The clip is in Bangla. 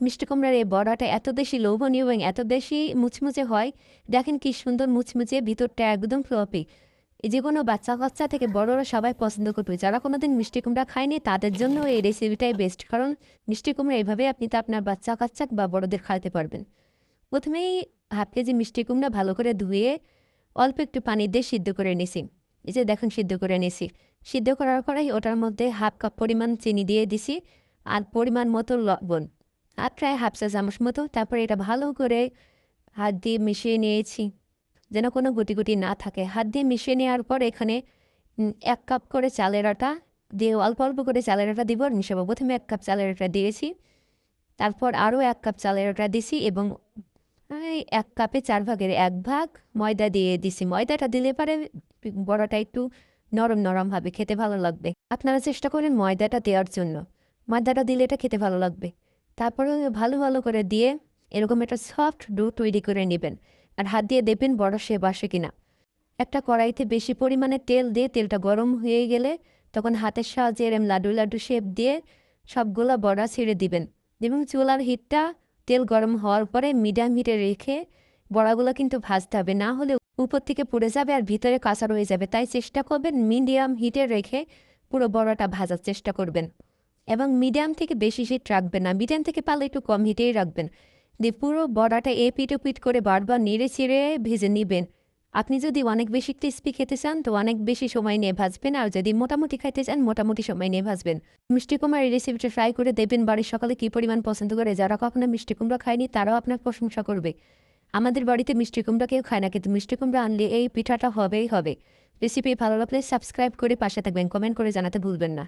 মিষ্টি কুমড়ার এই বড়াটা এত বেশি লোভনীয় এবং এত বেশি মুচমুচে হয়, দেখেন কি সুন্দর মুচমুচে, ভিতরটা একদম ফ্লপি। যে কোনো বাচ্চা-কাচ্চা থেকে বড়রা সবাই পছন্দ করবে। যারা কোনোদিন মিষ্টি কুমড়া খায়নি তাদের জন্য এই রেসিপিটাই বেস্ট। কারণ মিষ্টি কুমড়া এভাবে আপনি তো আপনার বাচ্চা-কাচ্চা বা বড়দের খাওয়াতে পারবেন। ১ম এই হাফ কেজি মিষ্টি কুমড়া ভালো করে ধুয়ে অল্প একটু পানি দিয়ে সিদ্ধ করে নিছি। এই যে দেখুন সিদ্ধ করে নিছি। সিদ্ধ করার পরেই ওটার মধ্যে হাফ কাপ পরিমাণ চিনি দিয়ে দিছি আর পরিমাণ মতো লবণ। আর প্রায় হাফ চা চামচ মতো। তারপরে এটা ভালো করে হাত দিয়ে মিশিয়ে নিয়েছি। যেন কোনো গুটি না থাকে। হাত দিয়ে মিশিয়ে নেওয়ার পর এখানে ১ কাপ করে চালের আটা দিয়ে অল্প, অল্প করে চালের আটা দিব আর মিশাবো। ১ম এ ১ কাপ চালের আটা দিয়েছি। তারপর আরও ১ কাপ চালের আটা দিছি এবং ১ কাপে ৪ ভাগের ১ ভাগ ময়দা দিয়ে দিছি। ময়দাটা দিলে পরে বড়াটা একটু নরম, নরম হবে, খেতে ভালো লাগবে। আপনারা চেষ্টা করেন ময়দাটা দেওয়ার জন্য। ময়দাটা দিলে এটা খেতে ভালো লাগবে। তারপরে ভালো, ভালো করে দিয়ে এরকম একটা সফট ডো তৈরি করে নিবেন। আর হাত দিয়ে দেখবেন বড়া শেপ আসে কিনা। একটা কড়াইতে বেশি পরিমাণে তেল দিয়ে তেলটা গরম হয়ে গেলে তখন হাতের সাহায্যে এরম লাড্ডু, লাড্ডু শেপ দিয়ে সবগুলা বড়া ছেড়ে দিবেন এবং চুলার হিটটা তেল গরম হওয়ার পরে মিডিয়াম হিটে রেখে বড়াগুলো কিন্তু ভাজতে হবে, না হলে উপর থেকে পুড়ে যাবে আর ভিতরে কাঁচা রয়ে যাবে। তাই চেষ্টা করবেন মিডিয়াম হিটে রেখে পুরো বড়াটা ভাজার চেষ্টা করবেন এবং মিডিয়াম থেকে বেশি হিট রাখবেন না, মিডিয়াম থেকে পারলে একটু কম হিটেই রাখবেন। দিয়ে পুরো বড়াটা এপিট ওপিট করে বারবার নেড়ে চেড়ে ভেজে নিবেন। আপনি যদি অনেক বেশি ক্রিস্পি খেতে চান তো অনেক বেশি সময় নিয়ে ভাজবেন, আর যদি মোটামুটি খাইতে চান মোটামুটি সময় নিয়ে ভাজবেন। মিষ্টি কুমড়ার এই রেসিপিটা ট্রাই করে দেখবেন বাড়ির সকালে কী পরিমাণ পছন্দ করে। যারা কখনো মিষ্টি কুমড়া খায়নি তারাও আপনার প্রশংসা করবে। আমাদের বাড়িতে মিষ্টি কুমড়া কেউ খায় না, কিন্তু মিষ্টি কুমড়া আনলে এই পিঠাটা হবেই হবে। রেসিপি ভালো লাগলে সাবস্ক্রাইব করে পাশে থাকবেন, কমেন্ট করে জানাতে ভুলবেন না।